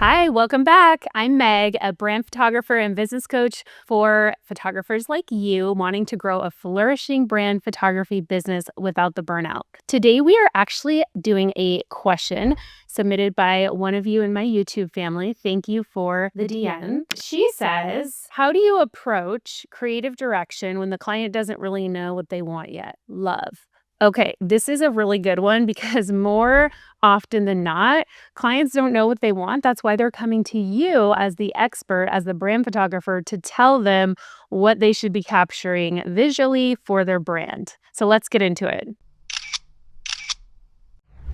Hi, welcome back. I'm Meg, a brand photographer and business coach for photographers like you wanting to grow a flourishing brand photography business without the burnout. Today, we are actually doing a question submitted by one of you in my YouTube family. Thank you for the DM. She says, how do you approach creative direction when the client doesn't really know what they want yet? Love. Okay, this is a really good one because more often than not, clients don't know what they want. That's why they're coming to you as the expert, as the brand photographer, to tell them what they should be capturing visually for their brand. So let's get into it.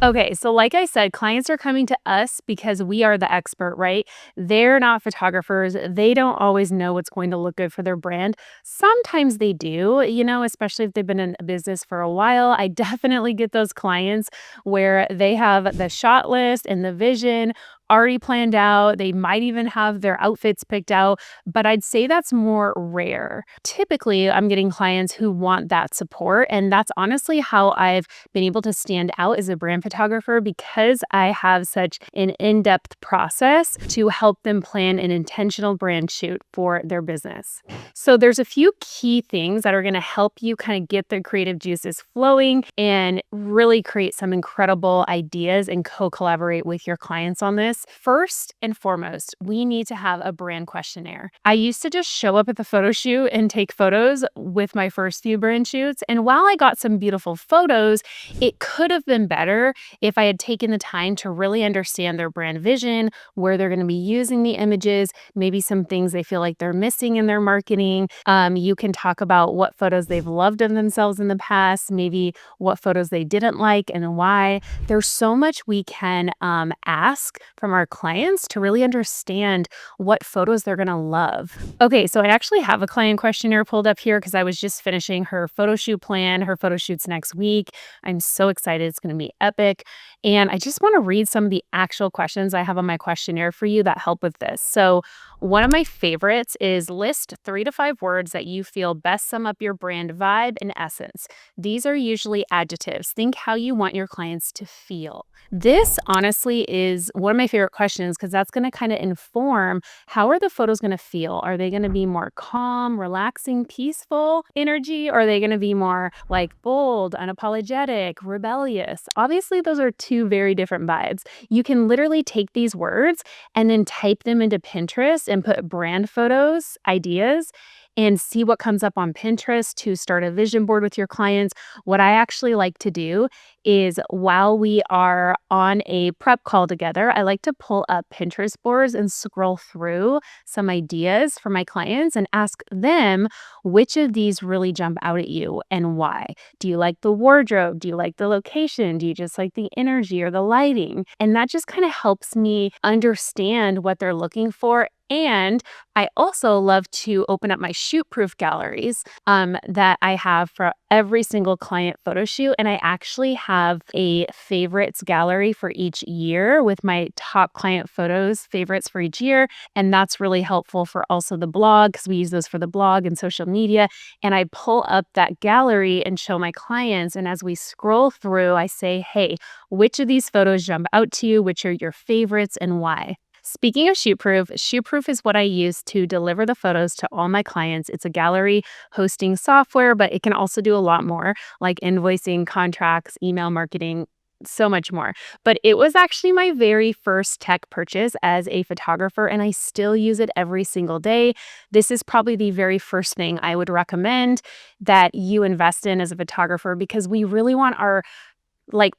Okay, so like I said, clients are coming to us because we are the expert, right? They're not photographers. They don't always know what's going to look good for their brand. Sometimes they do, especially if they've been in a business for a while. I definitely get those clients where they have the shot list and the vision already planned out. They might even have their outfits picked out, but I'd say that's more rare. Typically, I'm getting clients who want that support, and that's honestly how I've been able to stand out as a brand photographer because I have such an in-depth process to help them plan an intentional brand shoot for their business. So there's a few key things that are going to help you kind of get the creative juices flowing and really create some incredible ideas and co-collaborate with your clients on this. First and foremost, we need to have a brand questionnaire. I used to just show up at the photo shoot and take photos with my first few brand shoots. And while I got some beautiful photos, it could have been better if I had taken the time to really understand their brand vision, where they're going to be using the images, maybe some things they feel like they're missing in their marketing. You can talk about what photos they've loved of themselves in the past, maybe what photos they didn't like and why. There's so much we can ask from our clients to really understand what photos they're going to love. Okay, so I actually have a client questionnaire pulled up here because I was just finishing her photo shoot plan. Her photo shoot's next week. I'm so excited. It's going to be epic. And I just want to read some of the actual questions I have on my questionnaire for you that help with this. So one of my favorites is list 3 to 5 words that you feel best sum up your brand vibe and essence. These are usually adjectives. Think how you want your clients to feel. This honestly is one of my favorite questions because that's going to kind of inform how are the photos going to feel? Are they going to be more calm, relaxing, peaceful energy? Or are they going to be more like bold, unapologetic, rebellious? Obviously, those are two very different vibes. You can literally take these words and then type them into Pinterest and put brand photos, ideas, and see what comes up on Pinterest to start a vision board with your clients. What I actually like to do is while we are on a prep call together, I like to pull up Pinterest boards and scroll through some ideas for my clients and ask them which of these really jump out at you and why. Do you like the wardrobe? Do you like the location? Do you just like the energy or the lighting? And that just kind of helps me understand what they're looking for. And I also love to open up my ShootProof galleries that I have for every single client photo shoot. And I actually have a favorites gallery for each year with my top client photos, favorites for each year. And that's really helpful for also the blog because we use those for the blog and social media. And I pull up that gallery and show my clients. And as we scroll through, I say, hey, which of these photos jump out to you? Which are your favorites and why? Speaking of ShootProof, ShootProof is what I use to deliver the photos to all my clients. It's a gallery hosting software, but it can also do a lot more like invoicing, contracts, email marketing, so much more. But it was actually my very first tech purchase as a photographer, and I still use it every single day. This is probably the very first thing I would recommend that you invest in as a photographer because we really want our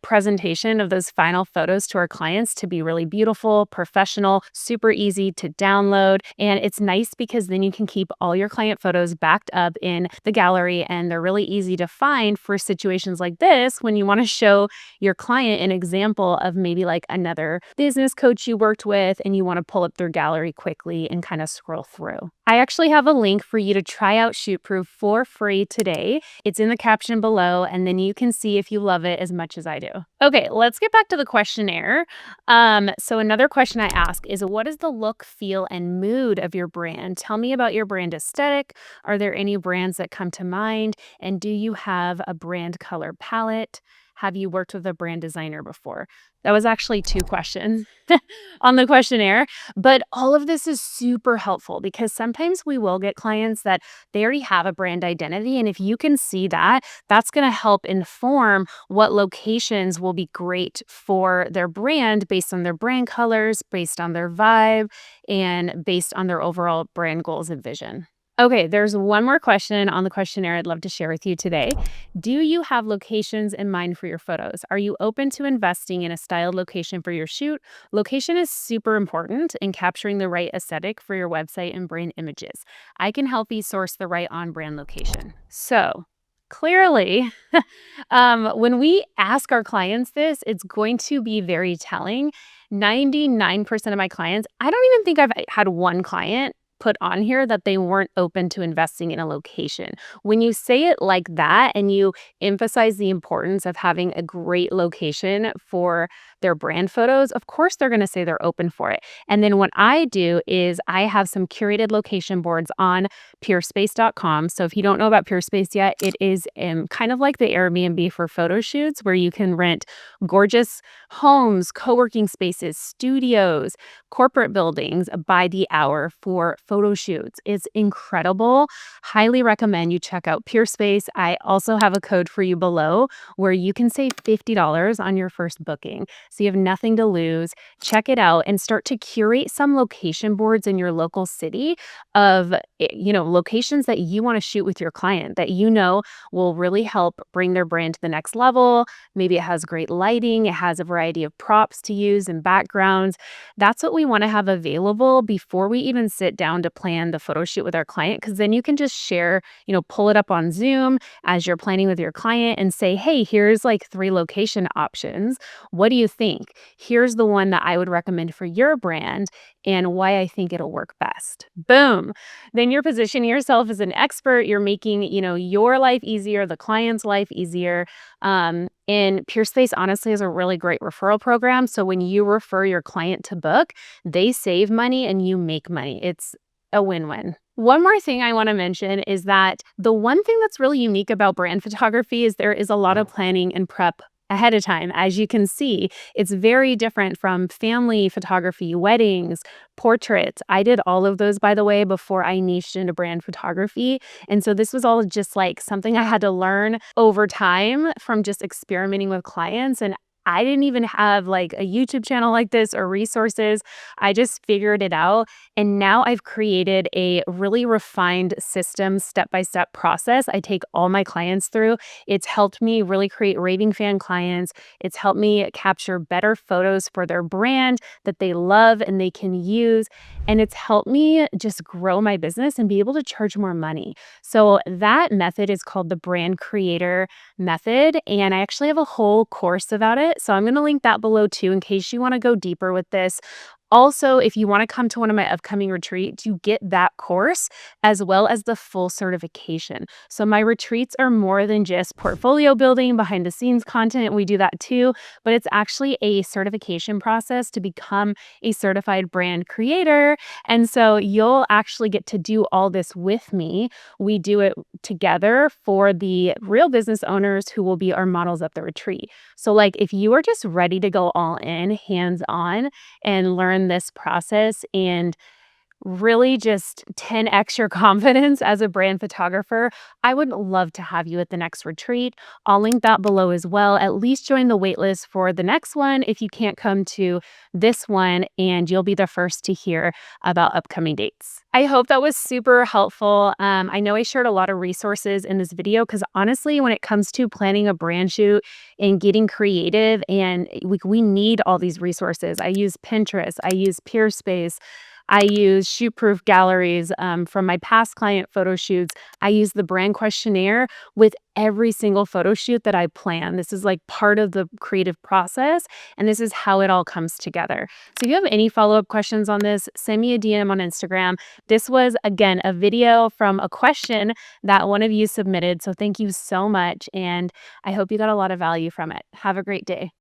presentation of those final photos to our clients to be really beautiful, professional, super easy to download. And it's nice because then you can keep all your client photos backed up in the gallery and they're really easy to find for situations like this when you want to show your client an example of maybe like another business coach you worked with and you want to pull up their gallery quickly and kind of scroll through. I actually have a link for you to try out ShootProof for free today. It's in the caption below, and then you can see if you love it as much as I do. Okay, let's get back to the questionnaire. So another question I ask is, what is the look, feel, and mood of your brand? Tell me about your brand aesthetic. Are there any brands that come to mind? And do you have a brand color palette? have you worked with a brand designer before? That was actually 2 questions on the questionnaire, but all of this is super helpful because sometimes we will get clients that they already have a brand identity, and if you can see that, that's gonna help inform what locations will be great for their brand based on their brand colors, based on their vibe, and based on their overall brand goals and vision. Okay, there's one more question on the questionnaire I'd love to share with you today. Do you have locations in mind for your photos? Are you open to investing in a styled location for your shoot? Location is super important in capturing the right aesthetic for your website and brand images. I can help you source the right on brand location. So, clearly, when we ask our clients this, it's going to be very telling. 99% of my clients, I don't even think I've had one client put on here that they weren't open to investing in a location. When you say it like that and you emphasize the importance of having a great location for their brand photos, of course they're going to say they're open for it. And then what I do is I have some curated location boards on peerspace.com. So if you don't know about Peerspace yet, it is kind of like the Airbnb for photo shoots where you can rent gorgeous homes, co-working spaces, studios, corporate buildings by the hour for photo shoots. It's incredible. Highly recommend you check out Peerspace. I also have a code for you below where you can save $50 on your first booking. So you have nothing to lose. Check it out and start to curate some location boards in your local city of locations that you want to shoot with your client that you know will really help bring their brand to the next level. Maybe it has great lighting, it has a variety of props to use and backgrounds. That's what we want to have available before we even sit down to plan the photo shoot with our client, because then you can just share, pull it up on Zoom as you're planning with your client and say, hey, here's like 3 location options. What do you think? Here's the one that I would recommend for your brand and why I think it'll work best. Boom. Then you're positioning yourself as an expert. You're making, your life easier, the client's life easier. And Peerspace honestly is a really great referral program. So when you refer your client to book, they save money and you make money. It's a win-win. One more thing I want to mention is that the one thing that's really unique about brand photography is there is a lot of planning and prep ahead of time. As you can see, it's very different from family photography, weddings, portraits. I did all of those, by the way, before I niched into brand photography. And so this was all just like something I had to learn over time from just experimenting with clients. And I didn't even have like a YouTube channel like this or resources. I just figured it out. And now I've created a really refined system, step-by-step process I take all my clients through. It's helped me really create raving fan clients. It's helped me capture better photos for their brand that they love and they can use. And it's helped me just grow my business and be able to charge more money. So that method is called the brand creator method. And I actually have a whole course about it. So I'm going to link that below too in case you want to go deeper with this. Also, if you want to come to one of my upcoming retreats, you get that course as well as the full certification. So my retreats are more than just portfolio building, behind the scenes content. We do that too, but it's actually a certification process to become a certified brand creator. And so you'll actually get to do all this with me. We do it together for the real business owners who will be our models at the retreat. So like if you are just ready to go all in, hands on, and learn this process and really just 10x your confidence as a brand photographer, I would love to have you at the next retreat. I'll link that below as well. At least join the waitlist for the next one if you can't come to this one, and you'll be the first to hear about upcoming dates. I hope that was super helpful. I know I shared a lot of resources in this video because honestly, when it comes to planning a brand shoot and getting creative, and we need all these resources. I use Pinterest, I use Peerspace, I use ShootProof galleries from my past client photo shoots. I use the brand questionnaire with every single photo shoot that I plan. This is like part of the creative process, and this is how it all comes together. So if you have any follow-up questions on this, send me a DM on Instagram. This was, again, a video from a question that one of you submitted. So thank you so much, and I hope you got a lot of value from it. Have a great day.